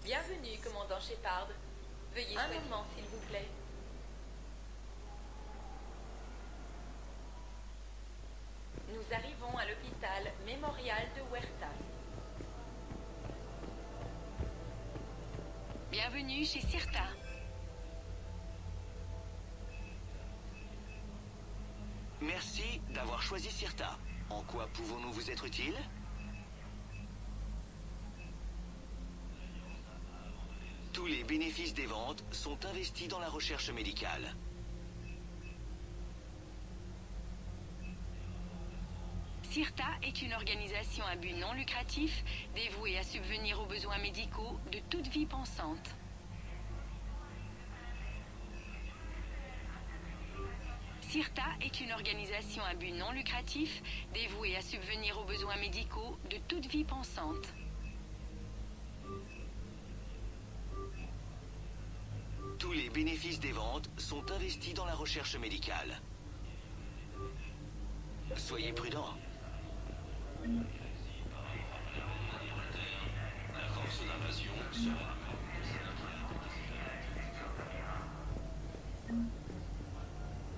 Bienvenue, commandant Shepard. Veuillez un moment, s'il vous plaît. Nous arrivons à l'hôpital Mémorial de Huerta. Bienvenue chez Cirta. Merci d'avoir choisi Cirta. En quoi pouvons-nous vous être utiles? Tous les bénéfices des ventes sont investis dans la recherche médicale. Cirta est une organisation à but non lucratif dévouée à subvenir aux besoins médicaux de toute vie pensante. Cirta est une organisation à but non lucratif dévouée à subvenir aux besoins médicaux de toute vie pensante. Tous les bénéfices des ventes sont investis dans la recherche médicale. Soyez prudents. La force d'invasion sera...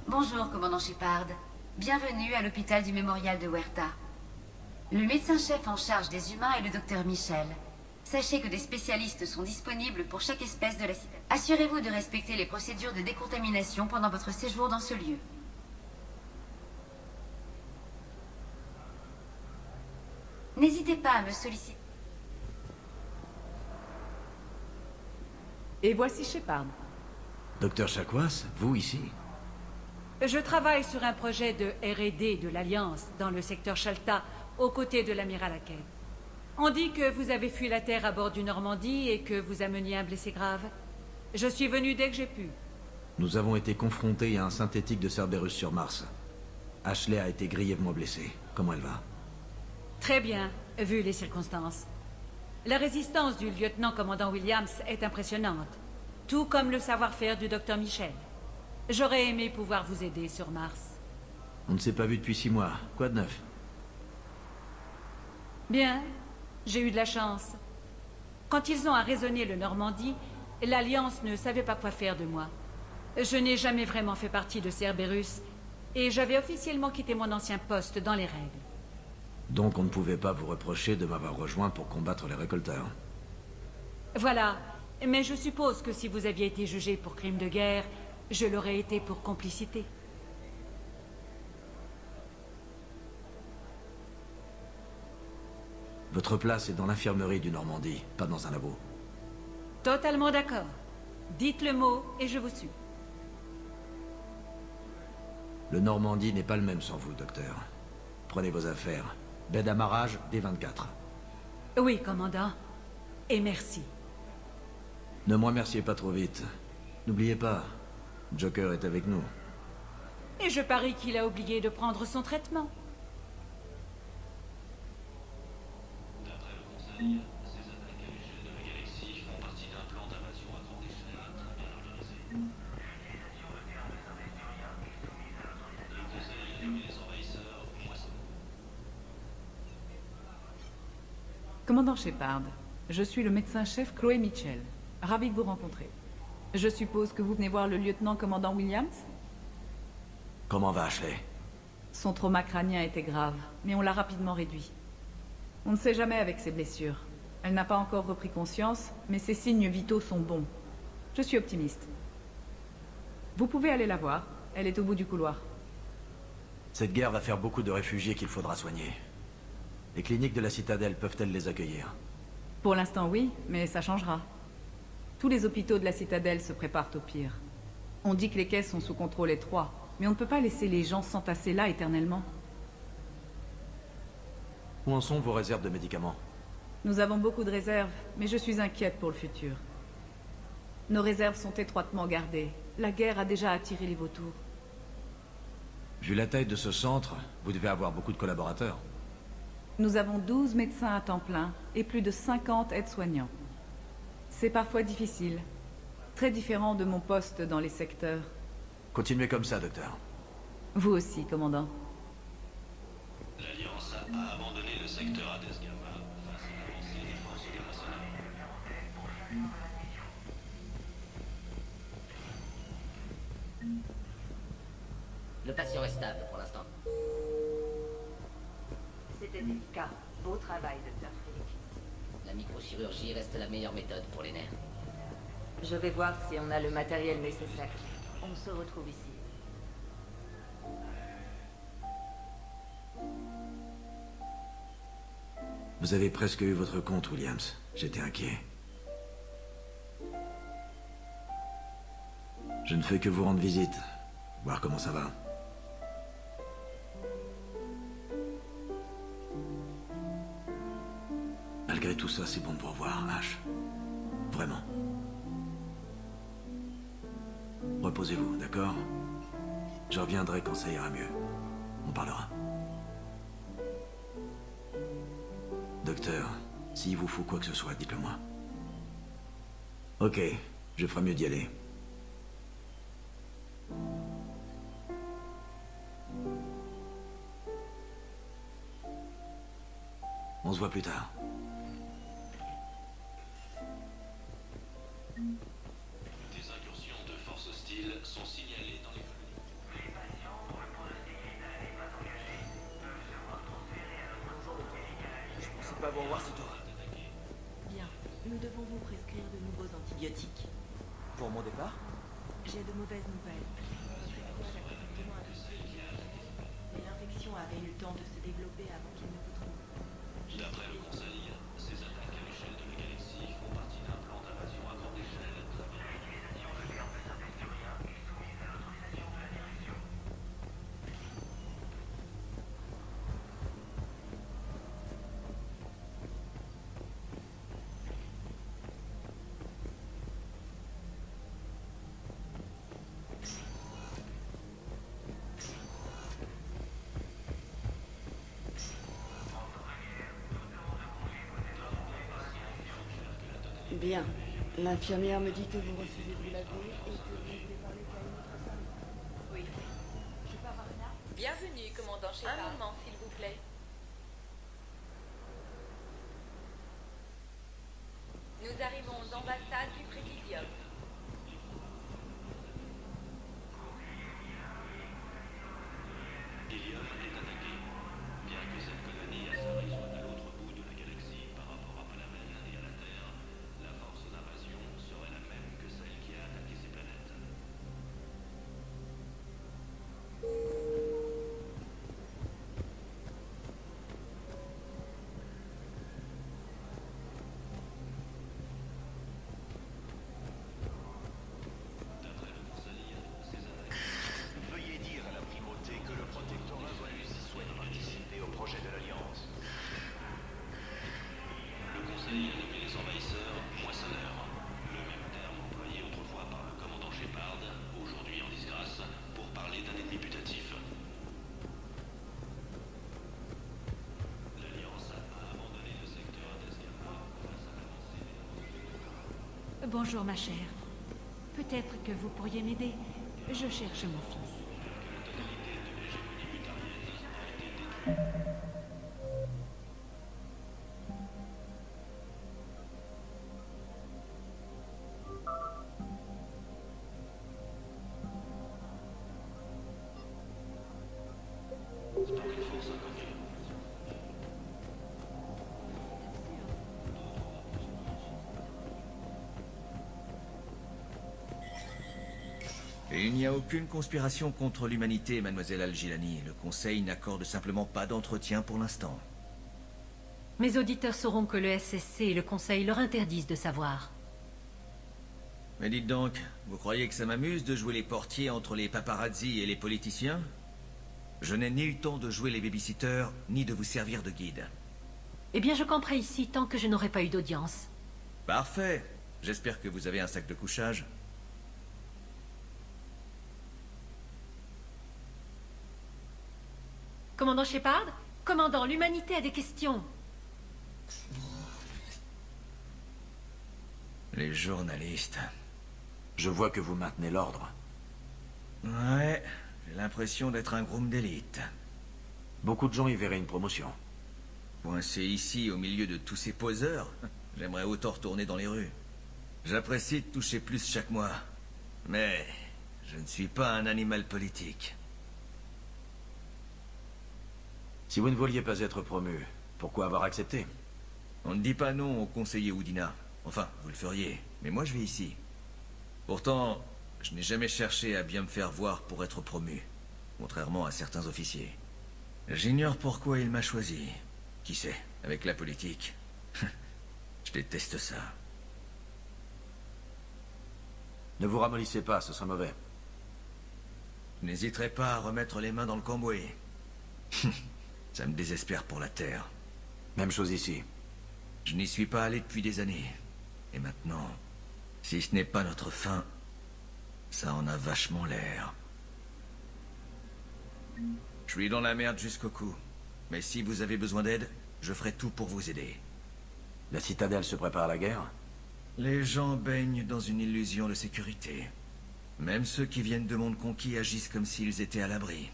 Bonjour, commandant Shepard. Bienvenue à l'hôpital du Mémorial de Huerta. Le médecin-chef en charge des humains est le docteur Michel. Sachez que des spécialistes sont disponibles pour chaque espèce de la cité. Assurez-vous de respecter les procédures de décontamination pendant votre séjour dans ce lieu. N'hésitez pas à me solliciter. Et voici Shepard. Docteur Chakwas, vous ici? Je travaille sur un projet de R&D de l'Alliance dans le secteur Shalta, aux côtés de l'amiral Hackett. On dit que vous avez fui la Terre à bord du Normandie et que vous ameniez un blessé grave. Je suis venu dès que j'ai pu. Nous avons été confrontés à un synthétique de Cerberus sur Mars. Ashley a été grièvement blessée. Comment elle va? Très bien, vu les circonstances. La résistance du lieutenant-commandant Williams est impressionnante, tout comme le savoir-faire du docteur Michel. J'aurais aimé pouvoir vous aider sur Mars. On ne s'est pas vu depuis 6 mois. Quoi de neuf? Bien, j'ai eu de la chance. Quand ils ont arraisonné le Normandie, l'Alliance ne savait pas quoi faire de moi. Je n'ai jamais vraiment fait partie de Cerberus, et j'avais officiellement quitté mon ancien poste dans les règles. Donc on ne pouvait pas vous reprocher de m'avoir rejoint pour combattre les récolteurs. Voilà, mais je suppose que si vous aviez été jugé pour crime de guerre, je l'aurais été pour complicité. Votre place est dans l'infirmerie du Normandie, pas dans un labo. Totalement d'accord. Dites le mot et je vous suis. Le Normandie n'est pas le même sans vous, docteur. Prenez vos affaires. Baie d'amarrage, D24. Oui, commandant. Et merci. Ne me remerciez pas trop vite. N'oubliez pas, Joker est avec nous. Et je parie qu'il a oublié de prendre son traitement. D'après le Conseil, ces attaques à l'échelle de la galaxie font partie d'un plan d'invasion à grande échelle très bien organisé. Le Conseil a nommé les envahisseurs moissonneux. Commandant Shepard, je suis le médecin-chef Chloé Mitchell. Ravi de vous rencontrer. Je suppose que vous venez voir le lieutenant-commandant Williams? Comment va Ashley? Son trauma crânien était grave, mais on l'a rapidement réduit. On ne sait jamais avec ses blessures. Elle n'a pas encore repris conscience, mais ses signes vitaux sont bons. Je suis optimiste. Vous pouvez aller la voir. Elle est au bout du couloir. Cette guerre va faire beaucoup de réfugiés qu'il faudra soigner. Les cliniques de la Citadelle peuvent-elles les accueillir? Pour l'instant, oui, mais ça changera. Tous les hôpitaux de la Citadelle se préparent au pire. On dit que les caisses sont sous contrôle étroit, mais on ne peut pas laisser les gens s'entasser là éternellement. Où en sont vos réserves de médicaments? Nous avons beaucoup de réserves, mais je suis inquiète pour le futur. Nos réserves sont étroitement gardées. La guerre a déjà attiré les vautours. Vu la taille de ce centre, vous devez avoir beaucoup de collaborateurs. Nous avons 12 médecins à temps plein et plus de 50 aides-soignants. C'est parfois difficile. Très différent de mon poste dans les secteurs. Continuez comme ça, docteur. Vous aussi, commandant. L'Alliance a abandonné le secteur Hades Gamma face à l'avancée des forces des mercenaires. Le patient est stable pour l'instant. C'était délicat. Beau travail, Dr. Frick. La microchirurgie reste la meilleure méthode pour les nerfs. Je vais voir si on a le matériel nécessaire. On se retrouve ici. Vous avez presque eu votre compte, Williams. J'étais inquiet. Je ne fais que vous rendre visite. Voir comment ça va. Malgré tout ça, c'est bon de vous revoir, Ash. Vraiment. Reposez-vous, d'accord? Je reviendrai quand ça ira mieux. On parlera. Docteur, s'il vous faut quoi que ce soit, dites-le moi. Ok, je ferai mieux d'y aller. On se voit plus tard. Des incursions de forces hostiles sont signalées dans les colonies. Les patients dont le pronostic vital n'est pas engagé peuvent se voir transférés à notre centre médical. Je pensais pas vous revoir si tôt. Bien, nous devons vous prescrire de nouveaux antibiotiques. Pour mon départ? J'ai de mauvaises nouvelles. Votre épouse a correctement infecté. Mais l'infection avait eu le temps de se développer avant qu'il ne vous trouve. D'après le Conseil, ces attaques à l'échelle de la galaxie font partie d'un plan d'invasion à grande échelle. L'utilisation de termes saturniens est soumise à l'autorisation de la direction. Bien. L'infirmière me dit que vous refusez de vous laver et que vous devez parler qu'à une autre femme. Oui. Je peux avoir une arme? Bienvenue, commandant Shepard. Un moment, s'il vous plaît. Nous arrivons aux ambassades du Présidium. Ilium est attaqué. Bien que cette colonie assurée soit à l'autre bout de la galaxie par rapport à Palamène et à la Terre, la force d'invasion serait la même que celle qui a attaqué ces planètes. D'après le Conseil, ces attaques... Veuillez dire à la primauté que le protectorat Volus souhaite participer au projet de l'Alliance. Le Conseil a nommé les envahisseurs moissonneurs, le même terme employé autrefois par le commandant Shepard, aujourd'hui en disgrâce, pour parler d'un ennemi putatif. L'Alliance a abandonné le secteur d'Escapa face à l'avancée des... Bonjour, ma chère. Peut-être que vous pourriez m'aider. Je cherche mon fils. Par une force inconnue. Et il n'y a aucune conspiration contre l'humanité, mademoiselle Al-Gilani. Le Conseil n'accorde simplement pas d'entretien pour l'instant. Mes auditeurs sauront que le SSC et le Conseil leur interdisent de savoir. Mais dites donc, vous croyez que ça m'amuse de jouer les portiers entre les paparazzis et les politiciens? Je n'ai ni le temps de jouer les babysitters, ni de vous servir de guide. Eh bien, je camperai ici tant que je n'aurai pas eu d'audience. Parfait. J'espère que vous avez un sac de couchage. Commandant Shepard? Commandant, l'humanité a des questions. Les journalistes. Je vois que vous maintenez l'ordre. Ouais, j'ai l'impression d'être un groom d'élite. Beaucoup de gens y verraient une promotion. Coincé ici, au milieu de tous ces poseurs, j'aimerais autant retourner dans les rues. J'apprécie de toucher plus chaque mois. Mais je ne suis pas un animal politique. Si vous ne vouliez pas être promu, pourquoi avoir accepté? On ne dit pas non au conseiller Udina. Enfin, vous le feriez, mais moi je vis ici. Pourtant, je n'ai jamais cherché à bien me faire voir pour être promu, contrairement à certains officiers. J'ignore pourquoi il m'a choisi. Qui sait, avec la politique. Je déteste ça. Ne vous ramollissez pas, ce serait mauvais. Je n'hésiterai pas à remettre les mains dans le cambouis. Ça me désespère pour la Terre. Même chose ici. Je n'y suis pas allé depuis des années. Et maintenant, si ce n'est pas notre fin, ça en a vachement l'air. Je suis dans la merde jusqu'au cou. Mais si vous avez besoin d'aide, je ferai tout pour vous aider. La citadelle se prépare à la guerre? Les gens baignent dans une illusion de sécurité. Même ceux qui viennent de mondes conquis agissent comme s'ils étaient à l'abri.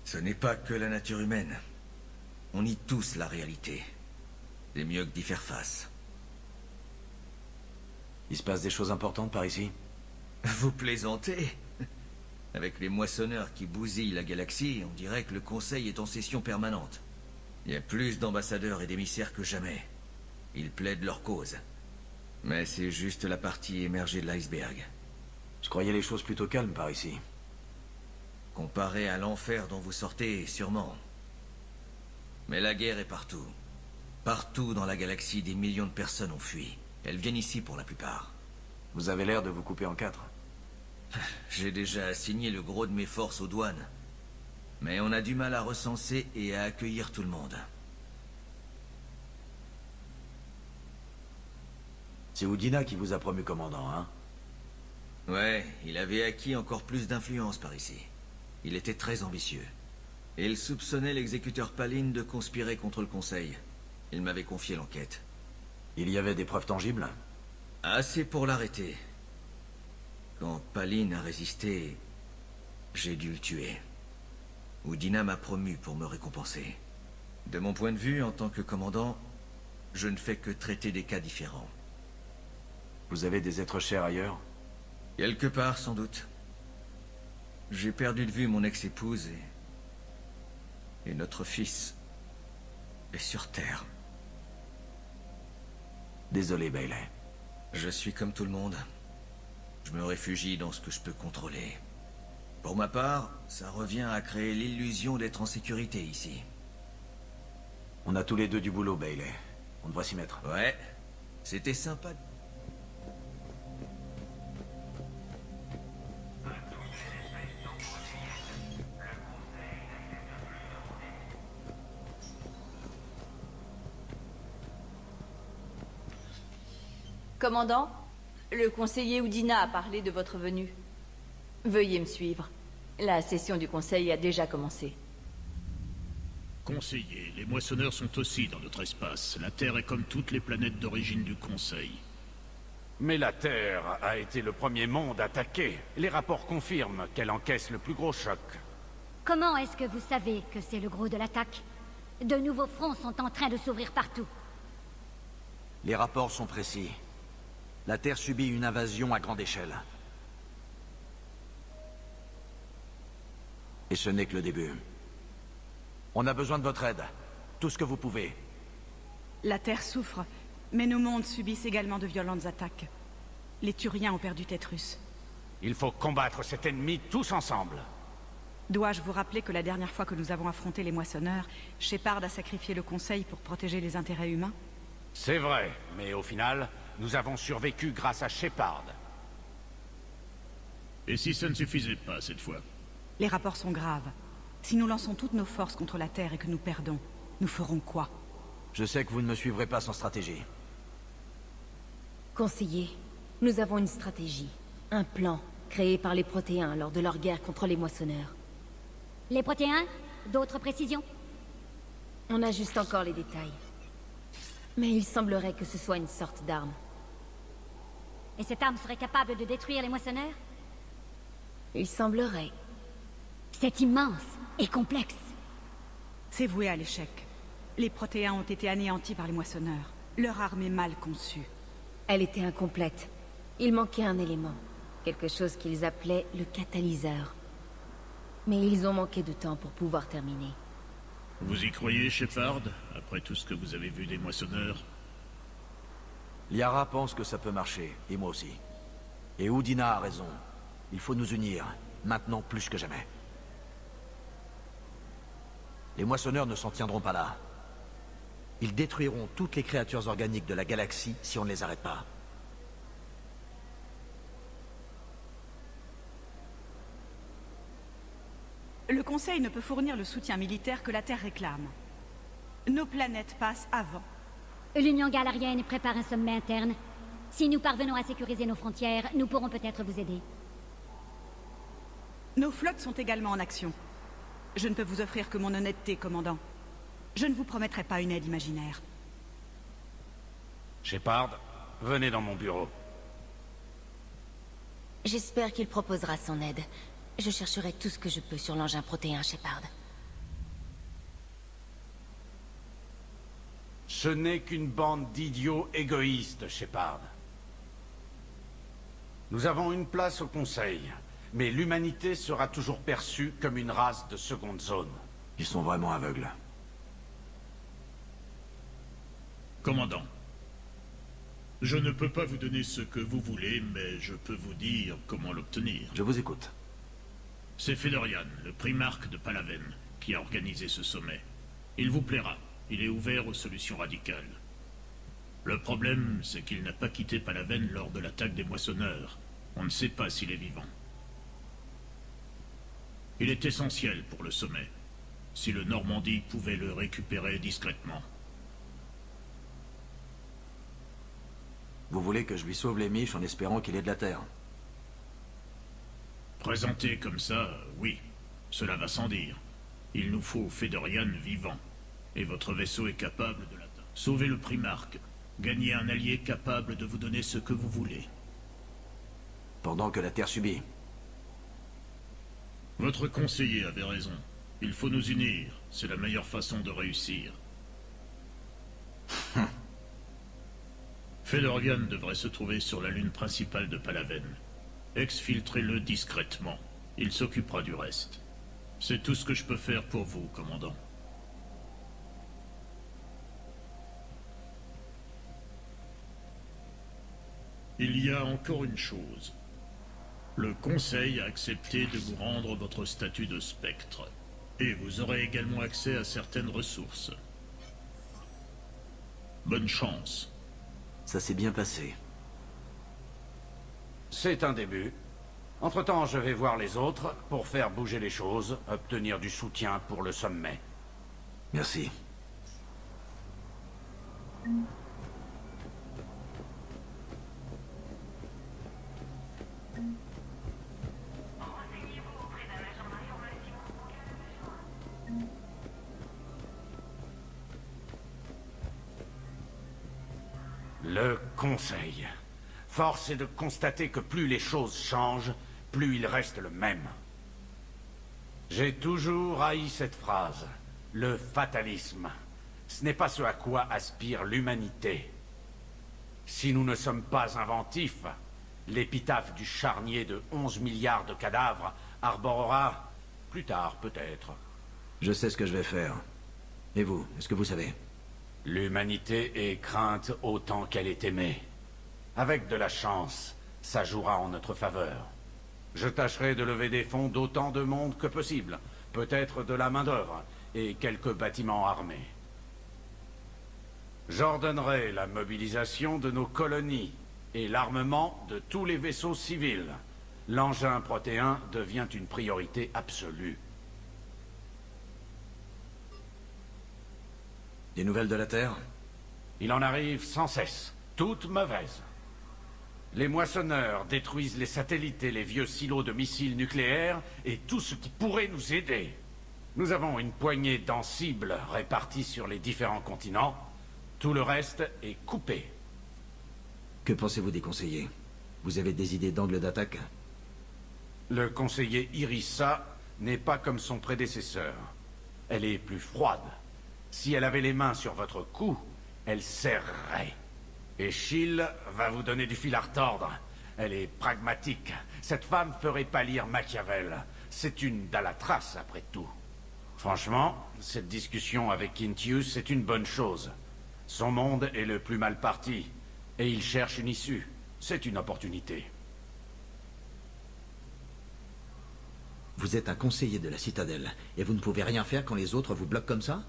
Ce n'est pas que la nature humaine. On nie tous la réalité. C'est mieux que d'y faire face. Il se passe des choses importantes par ici? Vous plaisantez? Avec les moissonneurs qui bousillent la galaxie, on dirait que le Conseil est en session permanente. Il y a plus d'ambassadeurs et d'émissaires que jamais. Ils plaident leur cause. Mais c'est juste la partie émergée de l'iceberg. Je croyais les choses plutôt calmes par ici. Comparé à l'enfer dont vous sortez, sûrement. Mais la guerre est partout. Partout dans la galaxie, des millions de personnes ont fui. Elles viennent ici pour la plupart. Vous avez l'air de vous couper en quatre. J'ai déjà assigné le gros de mes forces aux douanes. Mais on a du mal à recenser et à accueillir tout le monde. C'est Udina qui vous a promu commandant, hein? Ouais, il avait acquis encore plus d'influence par ici. Il était très ambitieux. Et il soupçonnait l'exécuteur Paline de conspirer contre le Conseil. Il m'avait confié l'enquête. Il y avait des preuves tangibles? Assez pour l'arrêter. Quand Paline a résisté, j'ai dû le tuer. Udina m'a promu pour me récompenser. De mon point de vue, en tant que commandant, je ne fais que traiter des cas différents. Vous avez des êtres chers ailleurs? Quelque part, sans doute. J'ai perdu de vue mon ex-épouse et notre fils est sur Terre. Désolé, Bailey. Je suis comme tout le monde. Je me réfugie dans ce que je peux contrôler. Pour ma part, ça revient à créer l'illusion d'être en sécurité ici. On a tous les deux du boulot, Bailey. On devrait s'y mettre. Ouais, c'était sympa. Commandant, le conseiller Udina a parlé de votre venue. Veuillez me suivre. La session du conseil a déjà commencé. Conseiller, les moissonneurs sont aussi dans notre espace. La Terre est comme toutes les planètes d'origine du Conseil. Mais la Terre a été le premier monde attaqué. Les rapports confirment qu'elle encaisse le plus gros choc. Comment est-ce que vous savez que c'est le gros de l'attaque? De nouveaux fronts sont en train de s'ouvrir partout. Les rapports sont précis. La Terre subit une invasion à grande échelle. Et ce n'est que le début. On a besoin de votre aide. Tout ce que vous pouvez. La Terre souffre, mais nos mondes subissent également de violentes attaques. Les Turiens ont perdu Tétrus. Il faut combattre cet ennemi tous ensemble. Dois-je vous rappeler que la dernière fois que nous avons affronté les moissonneurs, Shepard a sacrifié le Conseil pour protéger les intérêts humains? C'est vrai, mais au final, nous avons survécu grâce à Shepard. Et si ça ne suffisait pas cette fois? Les rapports sont graves. Si nous lançons toutes nos forces contre la Terre et que nous perdons, nous ferons quoi? Je sais que vous ne me suivrez pas sans stratégie. Conseiller, nous avons une stratégie. Un plan, créé par les Protéens lors de leur guerre contre les moissonneurs. Les Protéens? D'autres précisions? On ajuste encore les détails. Mais il semblerait que ce soit une sorte d'arme. Et cette arme serait capable de détruire les moissonneurs? Il semblerait. C'est immense et complexe. C'est voué à l'échec. Les Protéens ont été anéantis par les moissonneurs. Leur arme est mal conçue. Elle était incomplète. Il manquait un élément. Quelque chose qu'ils appelaient le catalyseur. Mais ils ont manqué de temps pour pouvoir terminer. Vous y croyez, Shepard, après tout ce que vous avez vu des moissonneurs? Liara pense que ça peut marcher, et moi aussi. Et Udina a raison. Il faut nous unir, maintenant plus que jamais. Les moissonneurs ne s'en tiendront pas là. Ils détruiront toutes les créatures organiques de la galaxie si on ne les arrête pas. Le Conseil ne peut fournir le soutien militaire que la Terre réclame. Nos planètes passent avant. L'Union galarienne prépare un sommet interne. Si nous parvenons à sécuriser nos frontières, nous pourrons peut-être vous aider. Nos flottes sont également en action. Je ne peux vous offrir que mon honnêteté, commandant. Je ne vous promettrai pas une aide imaginaire. Shepard, venez dans mon bureau. J'espère qu'il proposera son aide. Je chercherai tout ce que je peux sur l'engin protéin, Shepard. Ce n'est qu'une bande d'idiots égoïstes, Shepard. Nous avons une place au Conseil, mais l'humanité sera toujours perçue comme une race de seconde zone. Ils sont vraiment aveugles. Commandant, je ne peux pas vous donner ce que vous voulez, mais je peux vous dire comment l'obtenir. Je vous écoute. C'est Fedorian, le primarque de Palaven, qui a organisé ce sommet. Il vous plaira. Il est ouvert aux solutions radicales. Le problème, c'est qu'il n'a pas quitté Palaven lors de l'attaque des moissonneurs. On ne sait pas s'il est vivant. Il est essentiel pour le sommet. Si le Normandie pouvait le récupérer discrètement. Vous voulez que je lui sauve les miches en espérant qu'il ait de la terre? Présenté comme ça, oui. Cela va sans dire. Il nous faut Fedorian vivant. Et votre vaisseau est capable de l'atteindre. Sauvez le primarque. Gagnez un allié capable de vous donner ce que vous voulez. Pendant que la Terre subit. Votre conseiller avait raison. Il faut nous unir. C'est la meilleure façon de réussir. Fedorian devrait se trouver sur la lune principale de Palaven. Exfiltrez-le discrètement. Il s'occupera du reste. C'est tout ce que je peux faire pour vous, commandant. Il y a encore une chose. Le Conseil a accepté de vous rendre votre statut de spectre. Et vous aurez également accès à certaines ressources. Bonne chance. Ça s'est bien passé. C'est un début. Entre-temps, je vais voir les autres pour faire bouger les choses, obtenir du soutien pour le sommet. Merci. Le Conseil. Force est de constater que plus les choses changent, plus il reste le même. J'ai toujours haï cette phrase. Le fatalisme. Ce n'est pas ce à quoi aspire l'humanité. Si nous ne sommes pas inventifs, l'épitaphe du charnier de 11 milliards de cadavres arborera, plus tard peut-être. Je sais ce que je vais faire. Et vous, est-ce que vous savez? L'humanité est crainte autant qu'elle est aimée. Avec de la chance, ça jouera en notre faveur. Je tâcherai de lever des fonds d'autant de monde que possible, peut-être de la main-d'œuvre et quelques bâtiments armés. J'ordonnerai la mobilisation de nos colonies et l'armement de tous les vaisseaux civils. L'engin protéin devient une priorité absolue. Des nouvelles de la Terre? Il en arrive sans cesse, toutes mauvaises. Les moissonneurs détruisent les satellites et les vieux silos de missiles nucléaires et tout ce qui pourrait nous aider. Nous avons une poignée d'encibles répartis sur les différents continents. Tout le reste est coupé. Que pensez-vous des conseillers? Vous avez des idées d'angle d'attaque? Le conseiller Irissa n'est pas comme son prédécesseur. Elle est plus froide. Si elle avait les mains sur votre cou, elle serrerait. Et Chill va vous donner du fil à retordre. Elle est pragmatique. Cette femme ferait pâlir Machiavel. C'est une Dalatras, après tout. Franchement, cette discussion avec Quintius est une bonne chose. Son monde est le plus mal parti, et il cherche une issue. C'est une opportunité. Vous êtes un conseiller de la Citadelle, et vous ne pouvez rien faire quand les autres vous bloquent comme ça?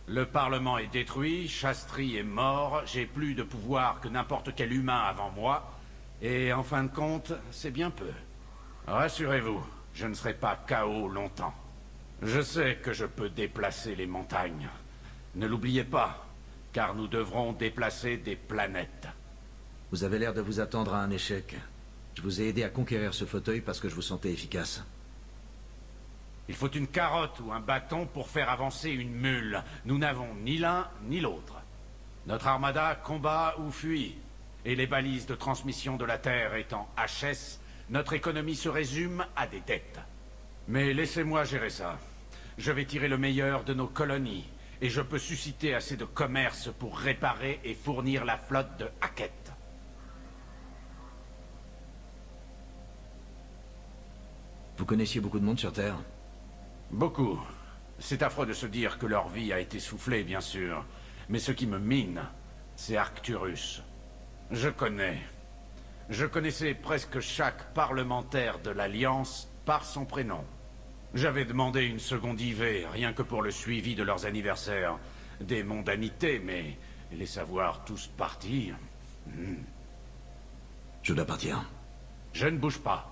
Le Parlement est détruit, Chastry est mort, j'ai plus de pouvoir que n'importe quel humain avant moi, et en fin de compte, c'est bien peu. Rassurez-vous, je ne serai pas KO longtemps. Je sais que je peux déplacer les montagnes. Ne l'oubliez pas, car nous devrons déplacer des planètes. Vous avez l'air de vous attendre à un échec. Je vous ai aidé à conquérir ce fauteuil parce que je vous sentais efficace. Il faut une carotte ou un bâton pour faire avancer une mule. Nous n'avons ni l'un ni l'autre. Notre armada combat ou fuit. Et les balises de transmission de la Terre étant HS, notre économie se résume à des dettes. Mais laissez-moi gérer ça. Je vais tirer le meilleur de nos colonies. Et je peux susciter assez de commerce pour réparer et fournir la flotte de Hackett. Vous connaissiez beaucoup de monde sur Terre? Beaucoup. C'est affreux de se dire que leur vie a été soufflée, bien sûr. Mais ce qui me mine, c'est Arcturus. Je connais. Je connaissais presque chaque parlementaire de l'Alliance par son prénom. J'avais demandé une seconde IV, rien que pour le suivi de leurs anniversaires. Des mondanités, mais les savoir tous partir... Je dois partir. Je ne bouge pas.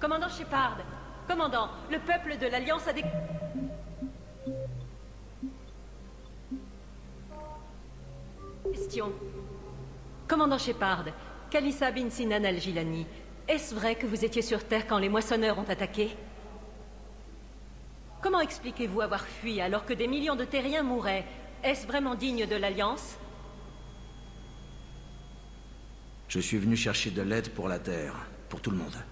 Commandant Shepard. Commandant, le peuple de l'Alliance a des... Question. Commandant Shepard, Kalissa bin Sinan al-Gilani, est-ce vrai que vous étiez sur Terre quand les moissonneurs ont attaqué? Comment expliquez-vous avoir fui alors que des millions de terriens mouraient? Est-ce vraiment digne de l'Alliance? Je suis venu chercher de l'aide pour la Terre, pour tout le monde.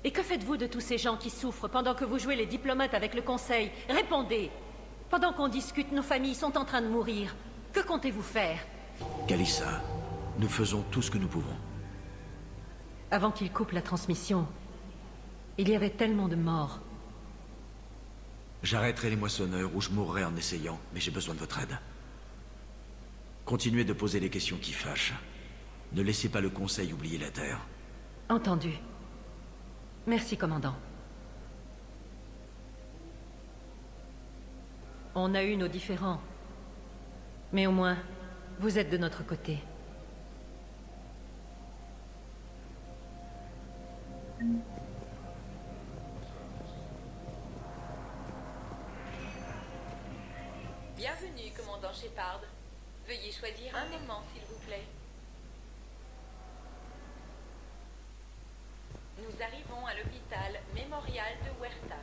Et que faites-vous de tous ces gens qui souffrent pendant que vous jouez les diplomates avec le Conseil? Répondez! Pendant qu'on discute, nos familles sont en train de mourir. Que comptez-vous faire? Kalissa, nous faisons tout ce que nous pouvons. Avant qu'il coupe la transmission, il y avait tellement de morts. J'arrêterai les moissonneurs ou je mourrai en essayant, mais j'ai besoin de votre aide. Continuez de poser les questions qui fâchent. Ne laissez pas le Conseil oublier la Terre. Entendu. Merci, commandant. On a eu nos différends. Mais au moins, vous êtes de notre côté. Bienvenue, commandant Shepard. Veuillez choisir un moment, s'il vous plaît. Nous arrivons à l'hôpital mémorial de Huerta.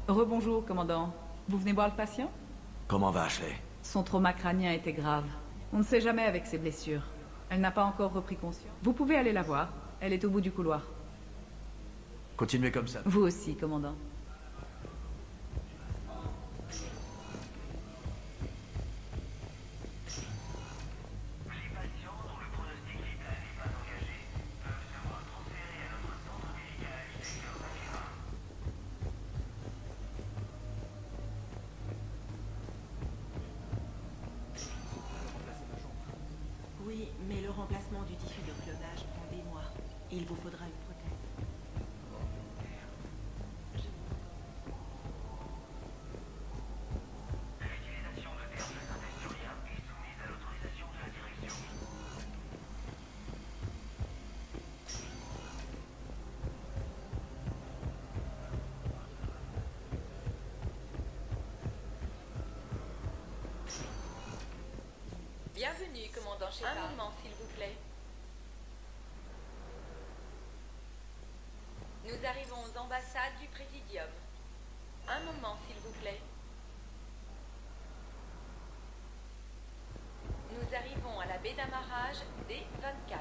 Rebonjour, commandant. Vous venez voir le patient? Comment va Ashley? Son trauma crânien était grave. On ne sait jamais avec ses blessures. Elle n'a pas encore repris conscience. Vous pouvez aller la voir. Elle est au bout du couloir. Continuez comme ça. Vous aussi, commandant. Oui, mais le remplacement du tissu de clonage prend des mois. Et il vous faudra une prothèse. L'utilisation de termes de synthèse suriens est soumise à l'autorisation de la direction. Bienvenue, commandant Shepard. Un moment, s'il vous plaît. Nous arrivons aux ambassades du Présidium. Un moment, s'il vous plaît. Nous arrivons à la baie d'amarrage D24.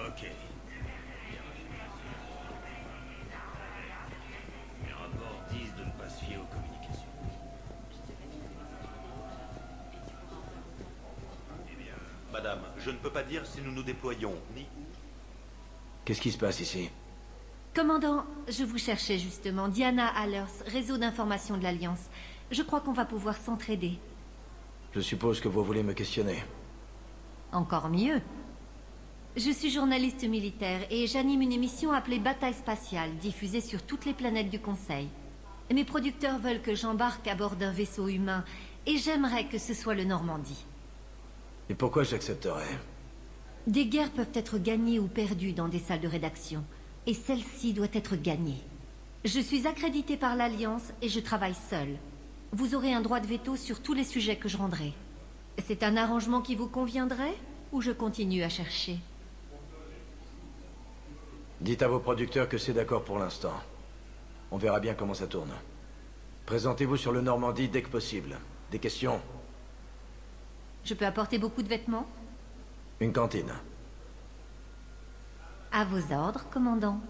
Ok. Les rapports disent de ne pas se fier aux communications. Eh bien, madame, je ne peux pas dire si nous nous déployons, ni... Qu'est-ce qui se passe ici? Commandant, je vous cherchais justement. Diana Allers, réseau d'information de l'Alliance. Je crois qu'on va pouvoir s'entraider. Je suppose que vous voulez me questionner. Encore mieux. Je suis journaliste militaire et j'anime une émission appelée Bataille spatiale, diffusée sur toutes les planètes du Conseil. Mes producteurs veulent que j'embarque à bord d'un vaisseau humain et j'aimerais que ce soit le Normandie. Et pourquoi j'accepterais? Des guerres peuvent être gagnées ou perdues dans des salles de rédaction, et celle-ci doit être gagnée. Je suis accréditée par l'Alliance et je travaille seule. Vous aurez un droit de veto sur tous les sujets que je rendrai. C'est un arrangement qui vous conviendrait, ou je continue à chercher? Dites à vos producteurs que c'est d'accord pour l'instant. On verra bien comment ça tourne. Présentez-vous sur le Normandie dès que possible. Des questions? Je peux apporter beaucoup de vêtements? Une cantine. À vos ordres, commandant.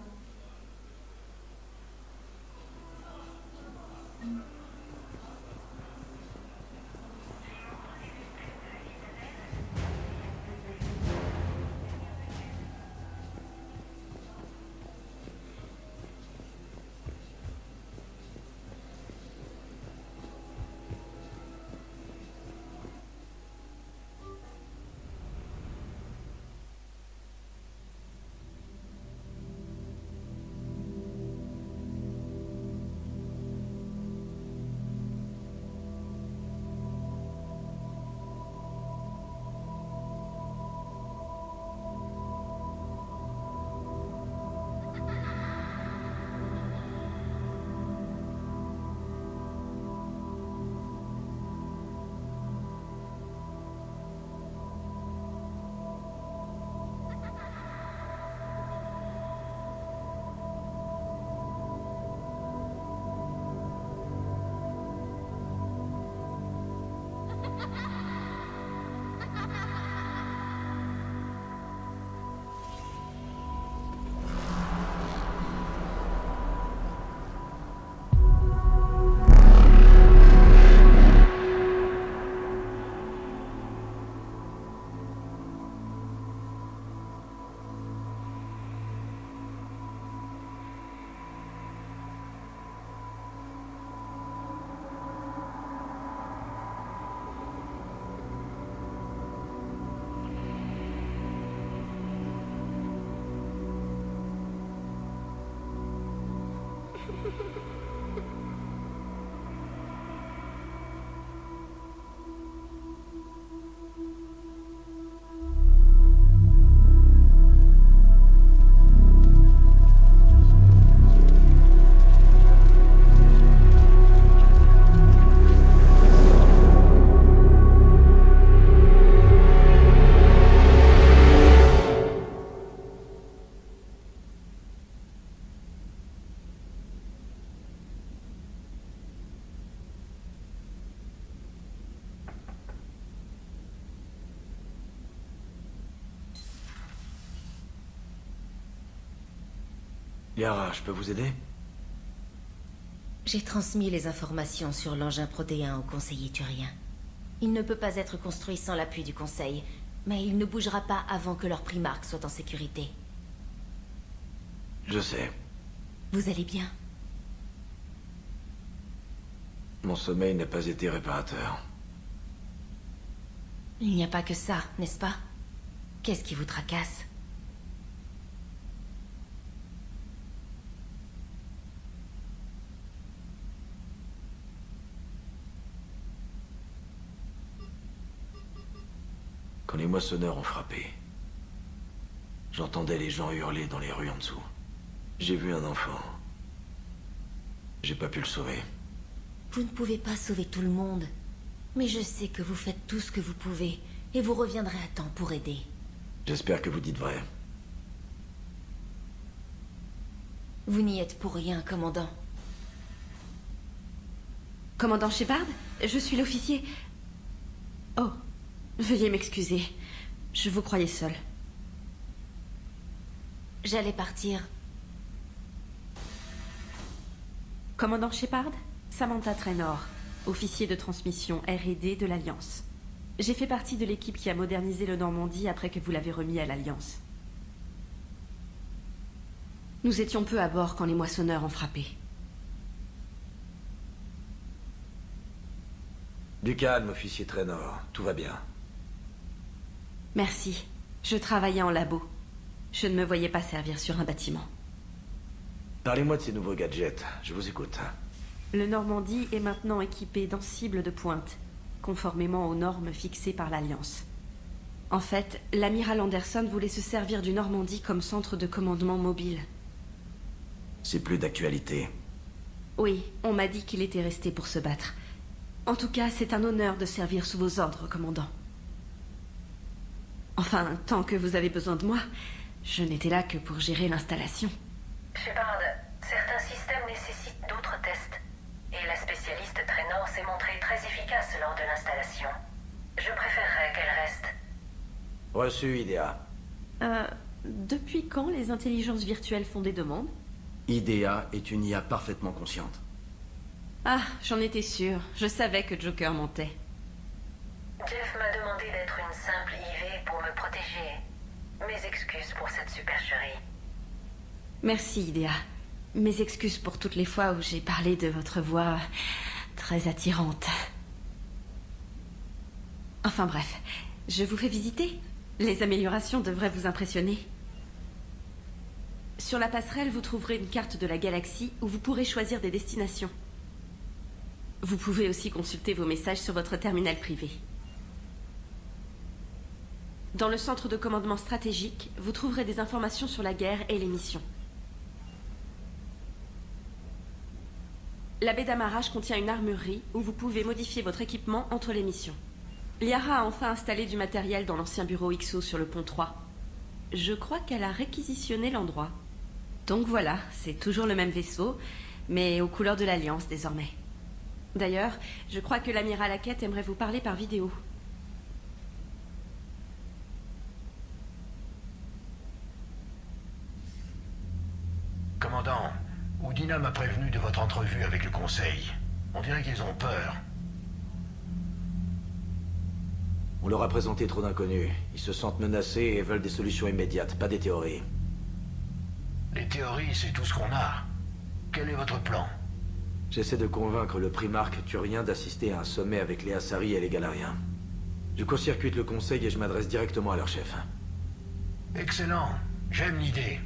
Liara, je peux vous aider? J'ai transmis les informations sur l'engin protéin au conseiller turien. Il ne peut pas être construit sans l'appui du conseil, mais il ne bougera pas avant que leur primarque soit en sécurité. Je sais. Vous allez bien? Mon sommeil n'a pas été réparateur. Il n'y a pas que ça, n'est-ce pas? Qu'est-ce qui vous tracasse? Quand les moissonneurs ont frappé, j'entendais les gens hurler dans les rues en dessous. J'ai vu un enfant. J'ai pas pu le sauver. Vous ne pouvez pas sauver tout le monde. Mais je sais que vous faites tout ce que vous pouvez, et vous reviendrez à temps pour aider. J'espère que vous dites vrai. Vous n'y êtes pour rien, commandant. Commandant Shepard, je suis l'officier... Oh, veuillez m'excuser. Je vous croyais seul. J'allais partir. Commandant Shepard, Samantha Traynor, officier de transmission R&D de l'Alliance. J'ai fait partie de l'équipe qui a modernisé le Normandie après que vous l'avez remis à l'Alliance. Nous étions peu à bord quand les moissonneurs ont frappé. Du calme, officier Traynor. Tout va bien. Merci. Je travaillais en labo. Je ne me voyais pas servir sur un bâtiment. Parlez-moi de ces nouveaux gadgets. Je vous écoute. Le Normandie est maintenant équipé d'un cible de pointe, conformément aux normes fixées par l'Alliance. En fait, l'amiral Anderson voulait se servir du Normandie comme centre de commandement mobile. C'est plus d'actualité. Oui, on m'a dit qu'il était resté pour se battre. En tout cas, c'est un honneur de servir sous vos ordres, commandant. Enfin, tant que vous avez besoin de moi, je n'étais là que pour gérer l'installation. Shepard, certains systèmes nécessitent d'autres tests. Et la spécialiste Traynor s'est montrée très efficace lors de l'installation. Je préférerais qu'elle reste. Reçu, IDEA. Depuis quand les intelligences virtuelles font des demandes? IDEA est une IA parfaitement consciente. Ah, j'en étais sûre. Je savais que Joker mentait. Jeff m'a demandé d'être une simple IV pour me protéger. Mes excuses pour cette supercherie. Merci, IDEA. Mes excuses pour toutes les fois où j'ai parlé de votre voix très attirante. Enfin bref, je vous fais visiter. Les améliorations devraient vous impressionner. Sur la passerelle, vous trouverez une carte de la galaxie où vous pourrez choisir des destinations. Vous pouvez aussi consulter vos messages sur votre terminal privé. Dans le centre de commandement stratégique, vous trouverez des informations sur la guerre et les missions. La baie d'amarrage contient une armurerie où vous pouvez modifier votre équipement entre les missions. Liara a enfin installé du matériel dans l'ancien bureau XO sur le pont 3. Je crois qu'elle a réquisitionné l'endroit. Donc voilà, c'est toujours le même vaisseau, mais aux couleurs de l'Alliance désormais. D'ailleurs, je crois que l'amiral Hackett aimerait vous parler par vidéo. Commandant, Udina m'a prévenu de votre entrevue avec le Conseil. On dirait qu'ils ont peur. On leur a présenté trop d'inconnus. Ils se sentent menacés et veulent des solutions immédiates, pas des théories. Les théories, c'est tout ce qu'on a. Quel est votre plan? J'essaie de convaincre le primarque turien d'assister à un sommet avec les Asari et les Galariens. Je court-circuite le Conseil et je m'adresse directement à leur chef. Excellent. J'aime l'idée.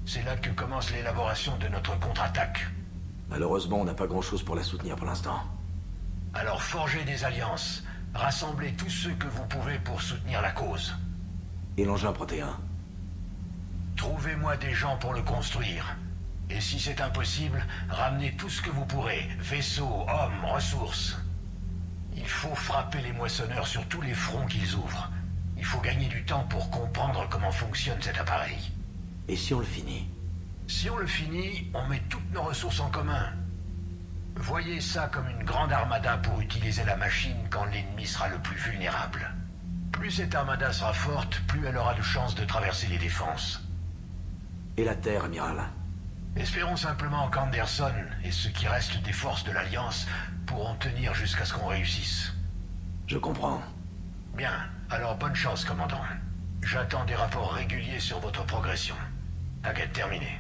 C'est là que commence l'élaboration de notre contre-attaque. Malheureusement, on n'a pas grand-chose pour la soutenir pour l'instant. Alors forgez des alliances. Rassemblez tous ceux que vous pouvez pour soutenir la cause. Et l'engin protéin? Trouvez-moi des gens pour le construire. Et si c'est impossible, ramenez tout ce que vous pourrez. Vaisseaux, hommes, ressources. Il faut frapper les moissonneurs sur tous les fronts qu'ils ouvrent. Il faut gagner du temps pour comprendre comment fonctionne cet appareil. Et si on le finit? Si on le finit, on met toutes nos ressources en commun. Voyez ça comme une grande armada pour utiliser la machine quand l'ennemi sera le plus vulnérable. Plus cette armada sera forte, plus elle aura de chances de traverser les défenses. Et la Terre, amiral? Espérons simplement qu'Anderson et ce qui reste des forces de l'Alliance pourront tenir jusqu'à ce qu'on réussisse. Je comprends. Bien, alors bonne chance, commandant. J'attends des rapports réguliers sur votre progression. Enquête terminée.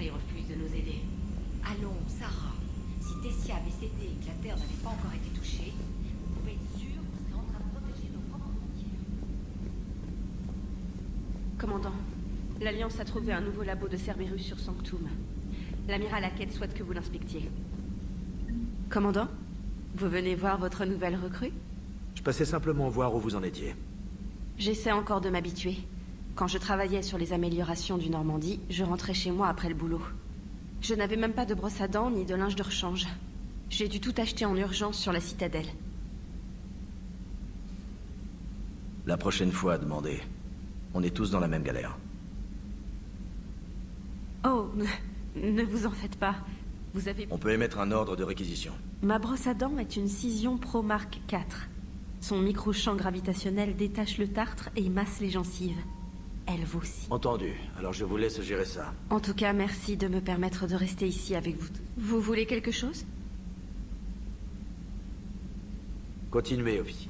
Refuse de nous aider. Allons, Sarah. Si Tessia avait cédé et que la Terre n'avait pas encore été touchée, vous pouvez être sûr qu'on serait en train de protéger nos propres frontières. Commandant, l'Alliance a trouvé un nouveau labo de Cerberus sur Sanctum. L'amiral Hackett souhaite que vous l'inspectiez. Commandant, vous venez voir votre nouvelle recrue? Je passais simplement voir où vous en étiez. J'essaie encore de m'habituer. Quand je travaillais sur les améliorations du Normandie, je rentrais chez moi après le boulot. Je n'avais même pas de brosse à dents ni de linge de rechange. J'ai dû tout acheter en urgence sur la citadelle. La prochaine fois, demandez. On est tous dans la même galère. Oh, ne vous en faites pas. Vous avez... On peut émettre un ordre de réquisition. Ma brosse à dents est une Cision Pro Mark IV. Son micro-champ gravitationnel détache le tartre et masse les gencives. Elle vous aussi. Entendu. Alors je vous laisse gérer ça. En tout cas, merci de me permettre de rester ici avec vous. Vous voulez quelque chose? Continuez, officier.